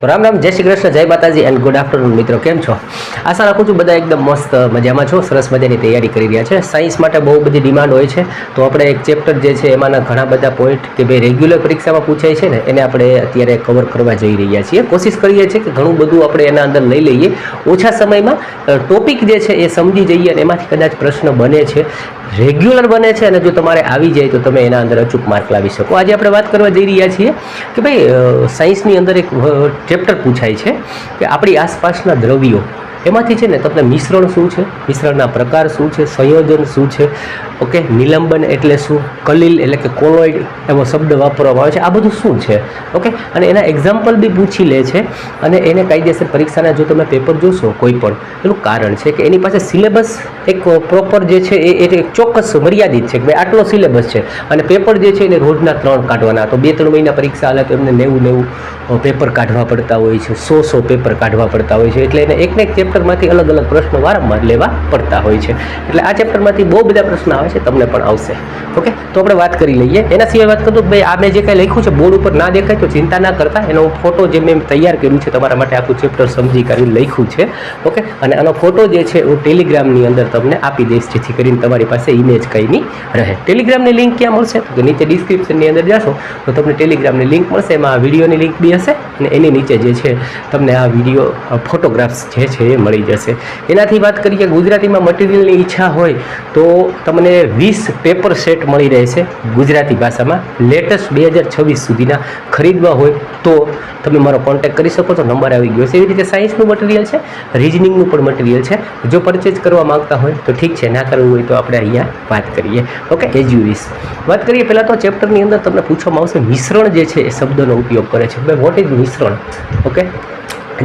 તો રામ રામ, જય શ્રી કૃષ્ણ, જય માતાજી એન્ડ ગુડ આફ્ટરનૂન મિત્રો. કેમ છો? આશા રાખું છું બધા એકદમ મસ્ત મજામાં છો, સરસ મજાની તૈયારી કરી રહ્યા છે. સાયન્સ માટે બહુ બધી ડિમાન્ડ હોય છે, તો આપણે એક ચેપ્ટર જે છે એમાંના ઘણા બધા પોઈન્ટ કે ભાઈ રેગ્યુલર પરીક્ષામાં પૂછાય છે ને એને આપણે અત્યારે કવર કરવા જઈ રહ્યા છીએ. કોશિશ કરીએ છીએ કે ઘણું બધું આપણે એના અંદર લઈ લઈએ, ઓછા સમયમાં ટોપિક જે છે એ સમજી જઈએ અને એમાંથી કદાચ પ્રશ્ન બને છે, રેગ્યુલર બને છે અને જો તમારે આવી જાય તો તમે એના અંદર અચૂક માર્ક લાવી શકો. આજે આપણે વાત કરવા જઈ રહ્યા છીએ કે ભાઈ સાયન્સની અંદર એક ચેપ્ટર પૂછાય છે કે આપણી આસપાસના દ્રવ્યો એમાંથી છે ને તમને મિશ્રણ શું છે, મિશ્રણના પ્રકાર શું છે, સંયોજન શું છે, ઓકે, નિલંબન એટલે શું, કલીલ એટલે કે કોલોઇડ એવો શબ્દ વાપરવામાં આવે છે, આ બધું શું છે, ઓકે. અને એના એક્ઝામ્પલ બી પૂછી લે છે અને એને કાયદેસર પરીક્ષાના જો તમે પેપર જોશો કોઈ પણ, એનું કારણ છે કે એની પાસે સિલેબસ એક પ્રોપર જે છે એ એક ચોક્કસ મર્યાદિત છે કે ભાઈ આટલો સિલેબસ છે અને પેપર જે છે એને રોજના 3 કાઢવાના. તો 2-3 મહિના પરીક્ષા હાલે તો એમને 90 પેપર કાઢવા પડતા હોય છે, 100 પેપર કાઢવા પડતા હોય છે, એટલે એને એકને એક ચેપ્ટરમાંથી અલગ અલગ પ્રશ્નો વારંવાર લેવા પડતા હોય છે. એટલે આ ચેપ્ટરમાંથી બહુ બધા પ્રશ્ન આવે છે, તમને પણ આવશે, ઓકે. તો આપણે વાત કરી લઈએ. એના સિવાય વાત કરું તો ભાઈ આ મેં જે કાંઈ લખ્યું છે બોર્ડ ઉપર ના દેખાય તો ચિંતા ના કરતા, એનો ફોટો જે મેં તૈયાર કર્યું છે તમારા માટે, આખું ચેપ્ટર સમજી કરીને લખ્યું છે, ઓકે. અને આનો ફોટો જે છે હું ટેલિગ્રામની અંદર તમને આપી દઈશ, જેથી કરીને તમારી પાસે ઇમેજ કંઈ નહીં રહે. ટેલિગ્રામની લિંક ક્યાં મળશે તો નીચે ડિસ્ક્રિપ્શનની અંદર જશો તો તમને ટેલિગ્રામની લિંક મળશે, એમાં આ વિડીયોની લિંક બી હશે અને એની નીચે જે છે તમને આ વિડીયો ફોટોગ્રાફ્સ જે છે એ મળી જશે. એનાથી વાત કરીએ ગુજરાતીમાં મટીરિયલની ઈચ્છા હોય તો તમને 20 પેપર સેટ મળી રહેશે ગુજરાતી ભાષામાં, લેટેસ્ટ 2026 સુધીના. ખરીદવા હોય તો તમે મારો કોન્ટેક્ટ કરી શકો છો, નંબર આવી ગયો છે. એવી રીતે સાયન્સનું મટીરિયલ છે, રિઝનિંગનું પણ મટીરિયલ છે. જો પરચેજ કરવા માંગતા હોય તો ઠીક છે, ના કરવું હોય તો આપણે અહીંયા વાત કરીએ, ઓકે. Age you wish. વાત કરીએ પહેલાં તો ચેપ્ટરની અંદર તમને પૂછવામાં આવશે મિશ્રણ જે છે એ શબ્દનો ઉપયોગ કરે છે. ભાઈ વોટ ઇઝ મિશ્રણ, ઓકે,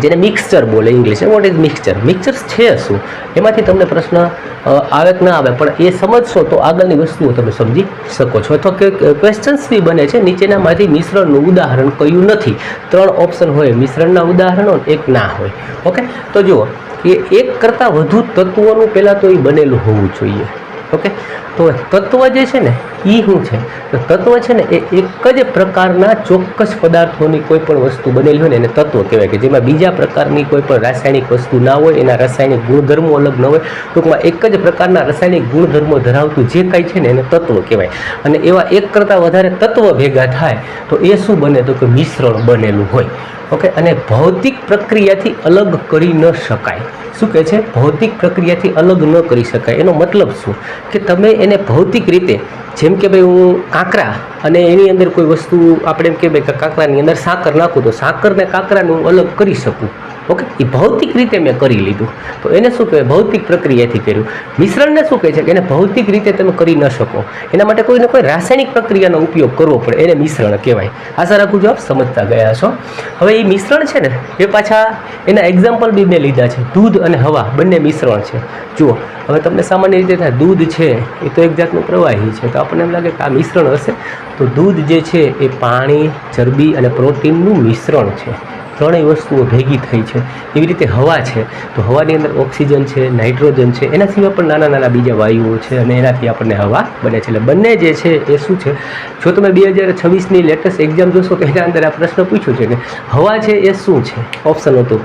જેને મિક્સચર બોલે English, what is mixture, mixture છે શું, એમાંથી તમને પ્રશ્ન આવે કે ના આવે, પણ એ સમજશો તો આગળની વસ્તુઓ તમે સમજી શકો છો. અથવા કે ક્વેશ્ચન્સ બી બને છે નીચેનામાંથી મિશ્રણનું ઉદાહરણ કયું નથી. 3 ઓપ્શન હોય મિશ્રણના ઉદાહરણો, એક ના હોય, ઓકે. તો જુઓ કે એક કરતાં વધુ તત્વોનું પહેલાં તો એ બનેલું હોવું જોઈએ, ઓકે. તો તત્વ જે છે ને એ શું છે, તો તત્વ છે ને એ એક જ પ્રકારના ચોક્કસ પદાર્થોની કોઈ પણ વસ્તુ બનેલી હોય ને એને તત્વ કહેવાય, કે જેમાં બીજા પ્રકારની કોઈ પણ રાસાયણિક વસ્તુ ના હોય, એના રાસાયણિક ગુણધર્મો અલગ ન હોય, ટૂંકમાં એક જ પ્રકારના રાસાયણિક ગુણધર્મો ધરાવતું જે કાંઈ છે ને એને તત્વ કહેવાય. અને એવા એક કરતાં વધારે તત્વ ભેગા થાય તો એ શું બને તો કે મિશ્રણ બનેલું હોય, ઓકે. અને ભૌતિક પ્રક્રિયાથી અલગ કરી ન શકાય. શું કહે છે? ભૌતિક પ્રક્રિયાથી અલગ ન કરી શકાય. એનો મતલબ શું કે તમે એને ભૌતિક રીતે, જેમ કે ભાઈ હું કાંકરા અને એની અંદર કોઈ વસ્તુ આપણે એમ કે ભાઈ કાંકરાની અંદર સાકર નાખું તો સાકરને કાંકરાને હું અલગ કરી શકું, ઓકે. એ ભૌતિક રીતે મેં કરી લીધું, તો એને શું કહેવાય? ભૌતિક પ્રક્રિયાથી કર્યું. મિશ્રણને શું કહે છે કે એને ભૌતિક રીતે તમે કરી ન શકો, એના માટે કોઈને કોઈ રાસાયણિક પ્રક્રિયાનો ઉપયોગ કરવો પડે, એને મિશ્રણ કહેવાય. આશા રાખું છો સમજતા ગયા છો. હવે એ મિશ્રણ છે ને એ પાછા એના એક્ઝામ્પલ બી મેં લીધા છે. દૂધ અને હવા બંને મિશ્રણ છે. જુઓ, હવે તમને સામાન્ય રીતે થાય દૂધ છે એ તો એક જાતનું પ્રવાહી છે, તો આપણને એમ લાગે કે આ મિશ્રણ હશે. તો દૂધ જે છે એ પાણી, ચરબી અને પ્રોટીનનું મિશ્રણ છે. 3 વસ્તુઓ ભેગી થઈ છે. એવી રીતે હવા છે તો હવાની અંદર ઓક્સિજન છે, નાઇટ્રોજન છે, એના સિવાય પણ નાના નાના બીજા વાયુઓ છે અને એનાથી આપણને હવા બને છે. એટલે બંને જે છે એ શું છે, જો તમે 2026ની લેટેસ્ટ એક્ઝામ જોશો તો એના અંદર આ પ્રશ્ન પૂછ્યો છે કે હવા છે એ શું છે, ઓપ્શન હતું,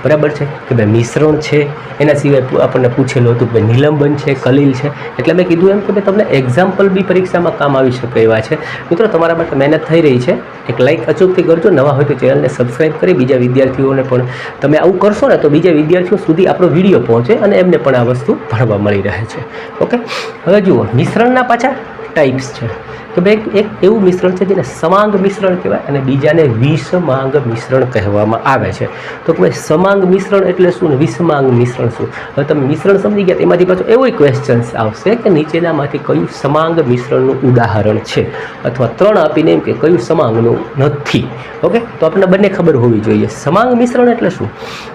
બરાબર છે કે ભાઈ મિશ્રણ છે. એના સિવાય આપણને પૂછેલું હતું કે નિલંબન છે, કલીલ છે. એટલે મેં કીધું એમ કે ભાઈ તમને એક્ઝામ્પલ બી પરીક્ષામાં કામ આવી શકે એવા છે. મિત્રો, તમારા માટે મહેનત થઈ રહી છે, એક લાઇક અચૂકથી કરજો. નવા હોય તો ચેનલને સબસ્ક્રાઈબ કરી બીજા વિદ્યાર્થીઓને પણ તમે આવું કરશો ને તો બીજા વિદ્યાર્થીઓ સુધી આપણો વિડીયો પહોંચે અને એમને પણ આ વસ્તુ ભણવા મળી રહે છે, ઓકે. હવે જુઓ, મિશ્રણના પાછા ટાઈપ્સ છે કે ભાઈ એક એવું મિશ્રણ છે જેને સમાંગ મિશ્રણ કહેવાય અને બીજાને વિષમાંગ મિશ્રણ કહેવામાં આવે છે. તો કે ભાઈ સમાંગ મિશ્રણ એટલે શું ને વિષમાંગ મિશ્રણ શું? હવે તમે મિશ્રણ સમજી ગયા, એમાંથી પાછો એવો ક્વેશ્ચન્સ આવશે કે નીચેનામાંથી કયું સમાંગ મિશ્રણનું ઉદાહરણ છે, અથવા 3 આપીને એમ કે કયું સમાંગનું નથી, ઓકે. તો આપણને બંને ખબર હોવી જોઈએ. સમાંગ મિશ્રણ એટલે શું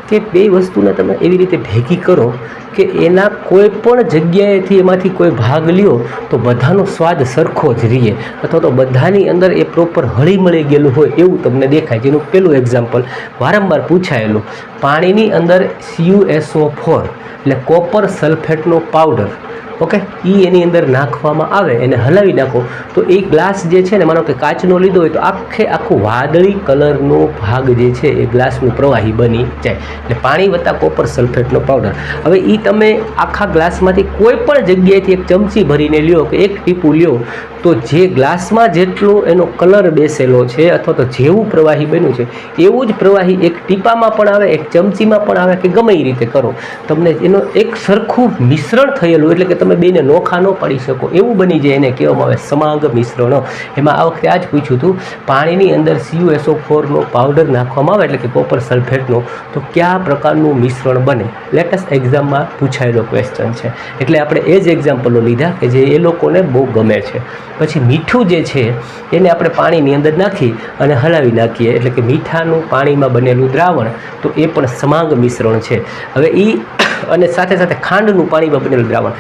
કે 2 વસ્તુને તમે એવી રીતે ભેગી કરો કે એના કોઈ પણ જગ્યાએથી એમાંથી કોઈ ભાગ લ્યો તો બધાનો સ્વાદ સરખો જ રહે, અથવા તો બધાની અંદર એ પ્રોપર હળી મળી ગયેલું હોય એવું તમને દેખાય. જેનું પેલું એક્ઝામ્પલ વારંવાર પૂછાયેલું, પાણીની અંદર CuSO4 એટલે કોપર સલ્ફેટનો પાવડર ઓકે, એ એની અંદર નાખવામાં આવે, એને હલાવી નાખો તો એ ગ્લાસ જે છે ને, માનો કે કાચનો લીધો હોય તો આખું વાદળી કલરનો ભાગ જે છે એ ગ્લાસનું પ્રવાહી બની જાય. એટલે પાણી વત્તા કોપર સલ્ફેટનો પાવડર. હવે એ તમે આખા ગ્લાસમાંથી કોઈ પણ જગ્યાએથી એક ચમચી ભરીને લ્યો કે એક ટીપું લ્યો તો જે ગ્લાસમાં જેટલો એનો કલર બેસેલો છે અથવા તો જેવું પ્રવાહી બન્યું છે એવું જ પ્રવાહી એક ટીપામાં પણ આવે, એક ચમચીમાં પણ આવે, કે ગમે એ રીતે કરો, તમને એનો એક સરખું મિશ્રણ થયેલું, એટલે કે તમે બેને નોખા ન પાડી શકો એવું બની જાય. એને કહેવામાં આવે સમાંગ મિશ્રણ. એમાં આ વખતે આ જ પૂછ્યું હતું, પાણીની અંદર CuSO4નો પાવડર નાખવામાં આવે એટલે કે કોપર સલ્ફેટનો, તો કયા પ્રકારનું મિશ્રણ બને? લેટેસ્ટ એક્ઝામમાં પૂછાયેલો ક્વેશ્ચન છે, એટલે આપણે એ જ એક્ઝામ્પલો લીધા કે જે એ લોકોને બહુ ગમે છે. પછી મીઠું જે છે એને આપણે પાણીની અંદર નાખી અને હલાવી નાખીએ, એટલે કે મીઠાનું પાણીમાં બનેલું દ્રાવણ, તો એ પણ સમાંગ મિશ્રણ છે. હવે એ અને સાથે સાથે ખાંડનું પાણીમાં બનેલું દ્રાવણ,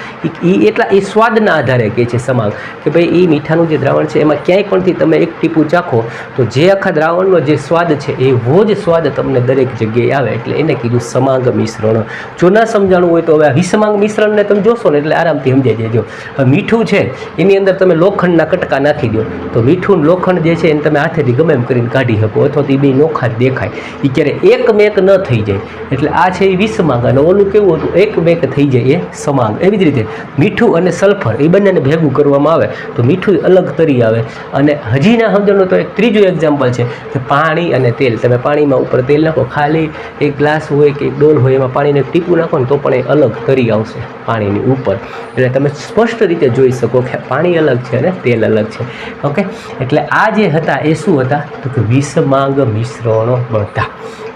એ સ્વાદના આધારે કહે છે સમાંગ, કે ભાઈ એ મીઠાનું જે દ્રાવણ છે એમાં ક્યાંય પણથી તમે એક ટીપું ચાખો તો જે આખા દ્રાવણનો જે સ્વાદ છે એવો જ સ્વાદ તમને દરેક જગ્યાએ આવે, એટલે એને કીધું સમાંગ મિશ્રણ. જો ના સમજાણું હોય તો હવે વિસમાંગ મિશ્રણને તમે જોશો ને એટલે આરામથી સમજાઈ જજો. હવે મીઠું છે એની અંદર તમે લોખંડના કટકા નાખી દો તો મીઠું લોખંડ જે છે એને તમે હાથેથી ગમે એમ કરીને કાઢી શકો, અથવા તો એ બે નોખા જ દેખાય, એ ક્યારે એક મેક ન થઈ જાય. એટલે આ છે એ વિસમાંગ, અને ઓલું કેવું હતું એક મેક થઈ જાય એ સમાંગ. એવી જ રીતે મીઠું અને સલ્ફર એ બંનેને ભેગું કરવામાં આવે તો મીઠું અલગ તરી આવે. અને હજી ના સમજણનું તો એક ત્રીજું એક્ઝામ્પલ છે કે પાણી અને તેલ. તમે પાણીમાં ઉપર તેલ નાખો, ખાલી એક ગ્લાસ હોય કે એક ડોલ હોય એમાં પાણીને ટીપું નાખો ને તો પણ એ અલગ તરી આવશે પાણીની ઉપર, એટલે તમે સ્પષ્ટ રીતે જોઈ શકો કે પાણી અલગ છે અને તેલ અલગ છે. ઓકે, એટલે આ જે હતા એ શું હતા તો કે વિસમાંગ મિશ્રણો બધા.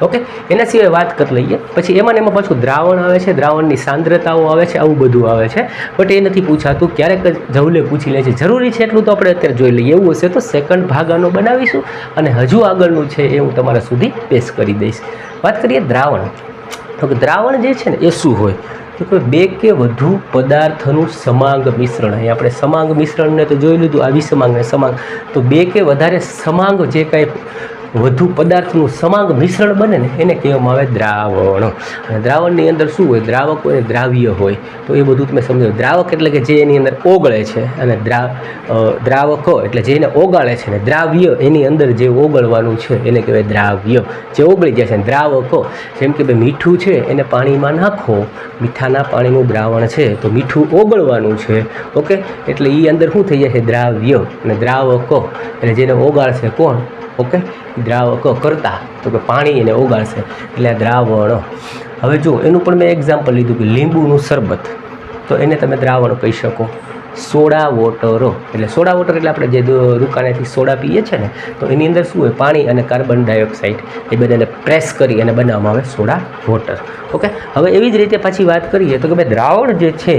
ઓકે, એના સિવાય વાત કરી લઈએ. પછી એમાં પાછું દ્રાવણ આવે છે, દ્રાવણની સાંદ્રતાઓ આવે છે, આવું બધું આવે છે, બટ એ નથી પૂછાતું. ક્યારેક જવલે પૂછી લે છે, જરૂરી છે એટલું તો આપણે અત્યારે જોઈ લઈએ. એવું હશે તો સેકન્ડ ભાગ આનો બનાવીશું અને હજુ આગળનું છે એ હું તમારા સુધી પેશ કરી દઈશ. વાત કરીએ દ્રાવણ. તો દ્રાવણ જે છે ને એ શું હોય તો કે બે કે વધુ પદાર્થનું સમાંગ મિશ્રણ. અહીં આપણે સમાંગ મિશ્રણને તો જોઈ લીધું, આ વિસમાંગ ને સમાંગ. તો બે કે વધારે સમાંગ જે કાંઈ વધુ પદાર્થનું સમાંગ મિશ્રણ બને ને એને કહેવામાં આવે દ્રાવણ. અને દ્રાવણની અંદર શું હોય? દ્રાવક હોય, દ્રાવ્ય હોય, તો એ બધું તમે સમજો. દ્રાવક એટલે કે જે એની અંદર ઓગળે છે, અને દ્રાવકો એટલે જે એને ઓગાળે છે, ને દ્રાવ્ય એની અંદર જે ઓગળવાનું છે એને કહેવાય દ્રાવ્ય, જે ઓગળી જાય છે. દ્રાવકો જેમ કે ભાઈ મીઠું છે એને પાણીમાં નાખો, મીઠાના પાણીનું દ્રાવણ છે તો મીઠું ઓગળવાનું છે. ઓકે, એટલે એ અંદર શું થઈ જાય છે? દ્રાવ્ય. અને દ્રાવકો એટલે જેને ઓગાળશે કોણ? ઓકે, દ્રાવકો કરતા તો કે પાણી એને ઓગાળશે એટલે દ્રાવણ. હવે જો એનું પણ મેં એક્ઝામ્પલ લીધું કે લીંબુનું શરબત, તો એને તમે દ્રાવણ કહી શકો. સોડા વોટરો એટલે સોડા વોટર એટલે આપણે જે દુકાનેથી સોડા પીએ છીએ ને, તો એની અંદર શું હોય? પાણી અને કાર્બન ડાયોક્સાઇડ એ બધાને પ્રેસ કરી અને બનાવવામાં આવે સોડા વોટર. ઓકે, હવે એવી જ રીતે પાછી વાત કરીએ તો કે ભાઈ દ્રાવણ જે છે,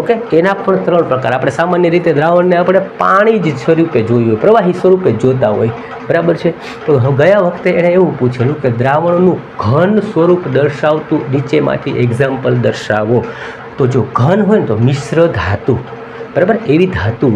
ઓકે, એના પણ 3 પ્રકાર. આપણે સામાન્ય રીતે દ્રાવણને આપણે પાણી જ સ્વરૂપે જોયું હોય, પ્રવાહી સ્વરૂપે જોતા હોય, બરાબર છે. તો ગયા વખતે એણે એવું પૂછેલું કે દ્રાવણનું ઘન સ્વરૂપ દર્શાવતું નીચેમાંથી એક્ઝામ્પલ દર્શાવો. તો જો ઘન હોય ને તો મિશ્ર ધાતુ, બરાબર, એવી ધાતુ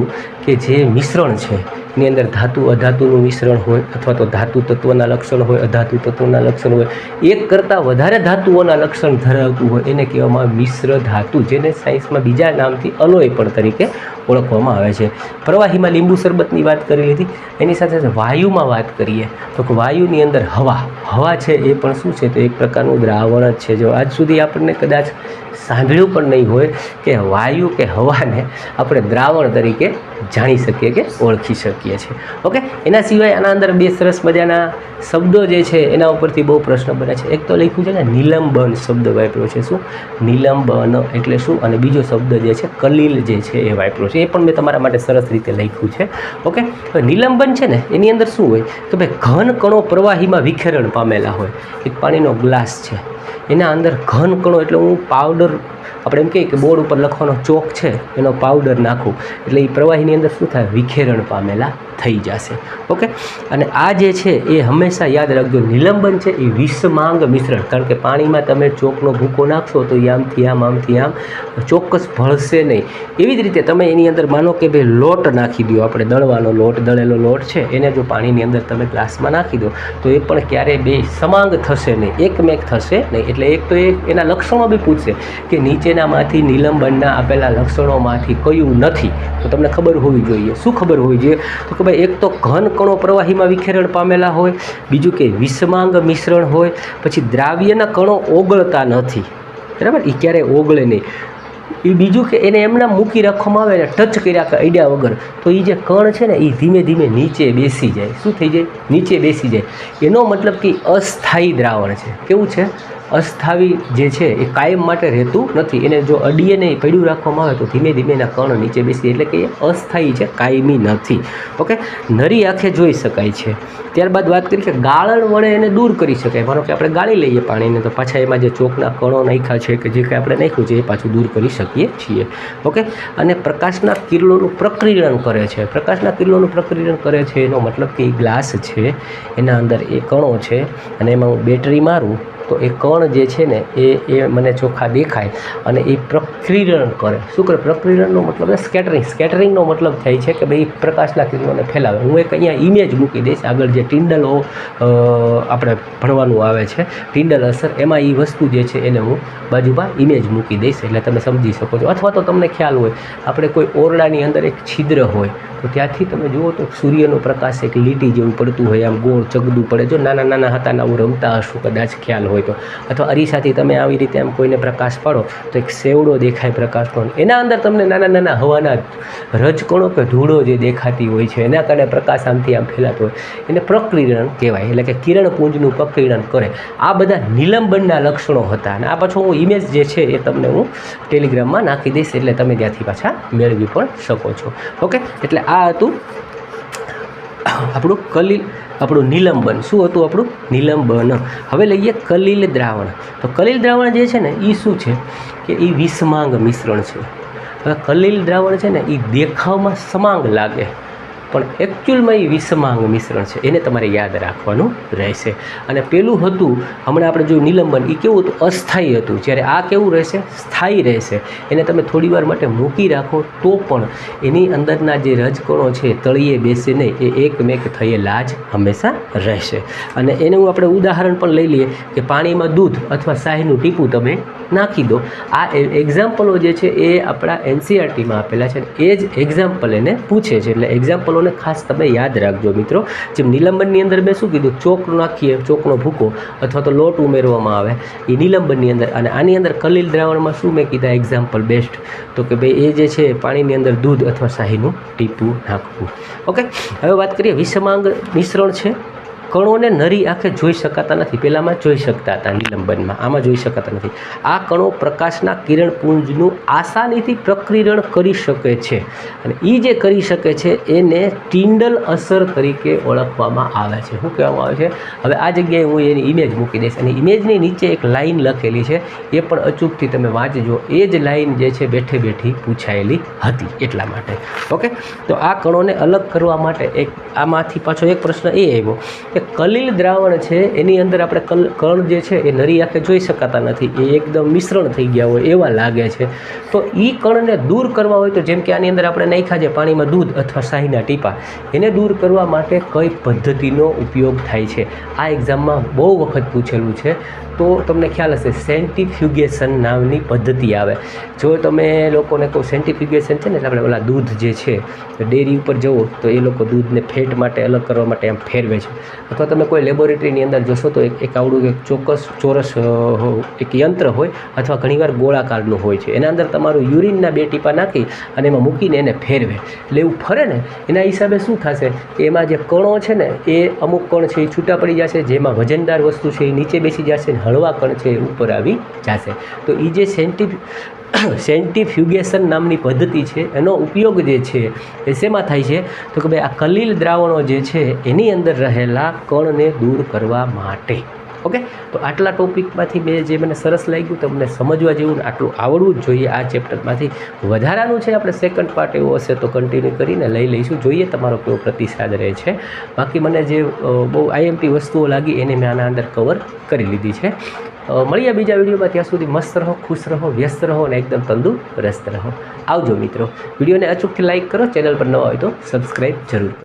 કે જે મિશ્રણ છે એની અંદર ધાતુ અધાતુનું મિશ્રણ હોય, અથવા તો ધાતુ તત્વના લક્ષણ હોય, અધાતુ તત્વના લક્ષણ હોય, એક કરતાં વધારે ધાતુઓના લક્ષણ ધરાવતું હોય એને કહેવામાં આવે મિશ્ર ધાતુ, જેને સાયન્સમાં બીજા નામથી અલોય પણ તરીકે ઓળખવામાં આવે છે. પ્રવાહીમાં લીંબુ શરબતની વાત કરી લીધી. એની સાથે સાથે વાયુમાં વાત કરીએ તો કે વાયુની અંદર હવા છે એ પણ શું છે? તો એક પ્રકારનું દ્રાવણ જ છે. જો આજ સુધી આપણને કદાચ સાંભળ્યું પણ નહીં હોય કે વાયુ કે હવાને આપણે દ્રાવણ તરીકે જાણી શકીએ કે ઓળખી શકીએ છીએ. ઓકે, એના સિવાય આના અંદર 2 સરસ મજાના શબ્દો જે છે એના ઉપરથી બહુ પ્રશ્ન બને છે. એક તો લખ્યું છે ને નિલંબન શબ્દ વાપર્યો છે. શું? નિલંબન એટલે શું? અને બીજો શબ્દ જે છે કલીલ જે છે એ વાપર્યો છે. એ પણ મેં તમારા માટે સરસ રીતે લખ્યું છે. ઓકે, હવે નિલંબન છે ને એની અંદર શું હોય તો ભાઈ ઘન કણો પ્રવાહીમાં વિખેરણ પામેલા હોય. એક પાણીનો ગ્લાસ છે, એના અંદર ઘન કણો એટલે હું પાવડર, આપણે એમ કહીએ કે બોર્ડ ઉપર લખવાનો ચોક છે એનો પાવડર નાખું એટલે એ પ્રવાહીની અંદર શું થાય? વિખેરણ પામેલા થઈ જશે. ઓકે, અને આ જે છે એ હંમેશા યાદ રાખજો, નિલંબન છે એ વિષમાંગ મિશ્રણ, કારણ કે પાણીમાં તમે ચોકનો ભૂકો નાખશો તો એ આમથી આમ ચોક્કસ ભળશે નહીં. એવી જ રીતે તમે એની અંદર માનો કે ભાઈ લોટ નાખી દો, આપણે દળવાનો લોટ, દળેલો લોટ છે એને જો પાણીની અંદર તમે ગ્લાસમાં નાખી દો તો એ પણ ક્યારેય બે સમાંગ થશે નહીં, એકમેક થશે નહીં. એટલે એક તો એના લક્ષણો બી પૂછશે કે નીચેનામાંથી નિલંબનના આપેલા લક્ષણોમાંથી કયું નથી, તો તમને ખબર હોવી જોઈએ. શું ખબર હોવી જોઈએ? તો કે ભાઈ એક તો ઘન કણો પ્રવાહીમાં વિખેરણ પામેલા હોય, બીજું કે વિષમાંગ મિશ્રણ હોય, પછી દ્રાવ્યના કણો ઓગળતા નથી, બરાબર, એ ક્યારેય ઓગળે નહીં. એ બીજું કે એને એમના મૂકી રાખવામાં આવે ને ટચ કર્યા કે અડ્યા વગર તો એ જે કણ છે ને એ ધીમે ધીમે નીચે બેસી જાય. શું થઈ જાય? નીચે બેસી જાય. એનો મતલબ કે અસ્થાયી દ્રાવણ છે. કેવું છે? અસ્થાયી જે છે એ કાયમ માટે રહેતું નથી. એને જો અડીએ ને પડ્યું રાખવામાં આવે તો ધીમે ધીમે એના કણ નીચે બેસી, એટલે કે એ અસ્થાયી છે, કાયમી નથી. ઓકે, નરી આંખે જોઈ શકાય છે. ત્યારબાદ વાત કરી કે ગાળણ વડે એને દૂર કરી શકાય. માનો કે આપણે ગાળી લઈએ પાણીને તો પાછા એમાં જે ચોકના કણો નાખ્યા છે કે જે કંઈ આપણે નાખ્યું છે એ પાછું દૂર કરી શકીએ છીએ. ઓકે, અને પ્રકાશના કિરણોનું પ્રક્રિયણ કરે છે. પ્રકાશના કિરણોનું પ્રક્રિયણ કરે છે એનો મતલબ કે એ ગ્લાસ છે એના અંદર એ કણો છે અને એમાં હું બેટરી મારું તો એ કણ જે છે ને એ મને ચોખ્ખા દેખાય અને એ પ્રક્રિયણ કરે. શું કરે? પ્રક્રિયણનો મતલબ સ્કેટરિંગ. સ્કેટરિંગનો મતલબ થાય છે કે ભાઈ પ્રકાશના કિરણોને ફેલાવે. હું એક અહીંયા ઇમેજ મૂકી દઈશ આગળ, જે ટિન્ડલો આપણે ભણવાનું આવે છે, ટિન્ડલ અસર, એમાં એ વસ્તુ જે છે એને હું બાજુમાં ઇમેજ મૂકી દઈશ એટલે તમે સમજી શકો છો. અથવા તો તમને ખ્યાલ હોય આપણે કોઈ ઓરડાની અંદર એક છિદ્ર હોય તો ત્યાંથી તમે જુઓ તો સૂર્યનો પ્રકાશ એક લીટી જેવું પડતું હોય, આમ ગોળ ચગદું પડે. જો નાના નાના હતા ને આવું રમતા હશું કદાચ ખ્યાલ હોય તો, અથવા અરીસાથી તમે આવી રીતે આમ કોઈને પ્રકાશ પાડો તો એક સેવડો દેખાય પ્રકાશનો, એના અંદર તમને નાના નાના હવાના રજકણો કે ધૂળો જે દેખાતી હોય છે એના કારણે પ્રકાશ આમથી આમ ફેલાતો હોય, એને પ્રક્રિયણ કહેવાય. એટલે કે કિરણપુંજનું પ્રક્રિયણ કરે. આ બધા નિલંબનના લક્ષણો હતા. અને આ પાછો હું ઇમેજ જે છે એ તમને હું ટેલિગ્રામમાં નાખી દઈશ એટલે તમે ત્યાંથી પાછા મેળવી પણ શકો છો. ઓકે, એટલે આ હતું આપણું નિલંબન. શું હતું આપણું? નિલંબન. હવે લઈએ કલિલ દ્રાવણ. તો કલિલ દ્રાવણ જે છે ને એ શું છે કે એ વિષમાંગ મિશ્રણ છે. હવે કલિલ દ્રાવણ છે ને એ દેખાવમાં સમાંગ લાગે પણ એકચ્યુઅલમાં એ વિષમાંગ મિશ્રણ છે, એને તમારે યાદ રાખવાનું રહેશે. અને પેલું હતું હમણાં આપણે જોયું નિલંબન, એ કેવું હતું? અસ્થાયી હતું. જ્યારે આ કેવું રહેશે? સ્થાયી રહેશે. એને તમે થોડી વાર માટે મૂકી રાખો તો પણ એની અંદરના જે રજકણો છે તળિયે બેસે નહીં, એ એકમેક થયેલા જ હંમેશા રહેશે. અને એનું આપણે ઉદાહરણ પણ લઈ લઈએ કે પાણીમાં દૂધ અથવા શાહીનું ટીપું તમે નાખી દો. આ એક્ઝામ્પલો જે છે એ આપણા NCERTમાં આપેલા છે. એ જ એક્ઝામ્પલ એને પૂછે છે, એટલે એક્ઝામ્પલોને ખાસ તમે યાદ રાખજો મિત્રો. જેમ નિલંબનની અંદર મેં શું કીધું? ચોક નાખીએ, ચોકનો ભૂકો અથવા તો લોટ ઉમેરવામાં આવે એ નિલંબનની અંદર. અને આની અંદર કલિલ દ્રાવણમાં શું મેં કીધા એક્ઝામ્પલ બેસ્ટ? તો કે ભાઈ એ જે છે પાણીની અંદર દૂધ અથવા શાહીનું ટીપું નાખવું. ઓકે, હવે વાત કરીએ વિષમાંગ મિશ્રણ છે. કણોને નરી આંખે જોઈ શકાતા નથી. પહેલાંમાં જોઈ શકતા હતા નિલંબનમાં, આમાં જોઈ શકાતા નથી. આ કણો પ્રકાશના કિરણપુંજનું આસાનીથી પ્રક્રિયણ કરી શકે છે અને એ જે કરી શકે છે એને ટિન્ડલ અસર તરીકે ઓળખવામાં આવે છે. શું કહેવામાં આવે છે? હવે આ જગ્યાએ હું એની ઇમેજ મૂકી દઈશ અને ઇમેજની નીચે એક લાઈન લખેલી છે, એ પણ અચૂકથી તમે વાંચજો. એ જ લાઈન જે છે બેઠે બેઠી પૂછાયેલી હતી એટલા માટે. ઓકે, તો આ કણોને અલગ કરવા માટે આમાંથી પાછો એક પ્રશ્ન એ આવ્યો કે કલિલ દ્રાવણ છે એની અંદર આપણે કણ જે છે એ નરી આંખે જોઈ શકાતા નથી, એ એકદમ મિશ્રણ થઈ ગયા હોય એવા લાગે છે. તો એ કણને દૂર કરવા હોય તો જેમ કે આની અંદર આપણે નાખ્યા છે પાણીમાં દૂધ અથવા શાહીના ટીપા, એને દૂર કરવા માટે કઈ પદ્ધતિનો ઉપયોગ થાય છે? આ એક્ઝામમાં બહુ વખત પૂછેલું છે. તો તમને ખ્યાલ હશે સેન્ટ્રીફ્યુગેશન નામની પદ્ધતિ આવે. જો તમે લોકોને કહો સેન્ટ્રીફ્યુગેશન છે ને એટલે આપણે ઓલા દૂધ જે છે ડેરી ઉપર જવો તો એ લોકો દૂધને ફેટ માટે અલગ કરવા માટે એમ ફેરવે છે. અથવા તમે કોઈ લેબોરેટરીની અંદર જશો તો એક આવડું એક ચોક્કસ ચોરસ એક યંત્ર હોય અથવા ઘણીવાર ગોળાકારનું હોય છે, એના અંદર તમારું યુરિનના 2 ટીપા નાખી અને એમાં મૂકીને એને ફેરવે એટલે એવું ફરે ને એના હિસાબે શું થશે કે એમાં જે કણો છે ને એ અમુક કણ છે એ છૂટા પડી જશે, જેમાં વજનદાર વસ્તુ છે એ નીચે બેસી જશે, હળવા કણ છે એ ઉપર આવી જશે. તો એ જે સેન્ટ્રીફ્યુગેશન નામની પદ્ધતિ છે એનો ઉપયોગ જે છે એ શેમાં થાય છે? તો કે ભાઈ આ કલિલ દ્રાવણો જે છે એની અંદર રહેલા કણને દૂર કરવા માટે. ઓકે, તો આટલા ટોપિકમાંથી જે મને સરસ લાગ્યું, તમને સમજવા જેવું ને આટલું આવડવું જ જોઈએ આ ચેપ્ટરમાંથી. વધારાનું છે આપણે સેકન્ડ પાર્ટ એવો હશે તો કન્ટિન્યુ કરીને લઈ લઈશું, જોઈએ તમારો કેવો પ્રતિસાદ રહે છે. બાકી મને જે બહુ IMP વસ્તુઓ લાગી એને મેં આના અંદર કવર કરી લીધી છે. મળીએ બીજા વિડીયોમાં, ત્યાં સુધી મસ્ત રહો, ખુશ રહો, વ્યસ્ત રહો અને એકદમ તંદુરસ્ત રહો. આવજો મિત્રો. વિડીયોને અચૂકથી લાઇક કરો, ચેનલ પર ન હોય તો સબસ્ક્રાઈબ જરૂર કરો.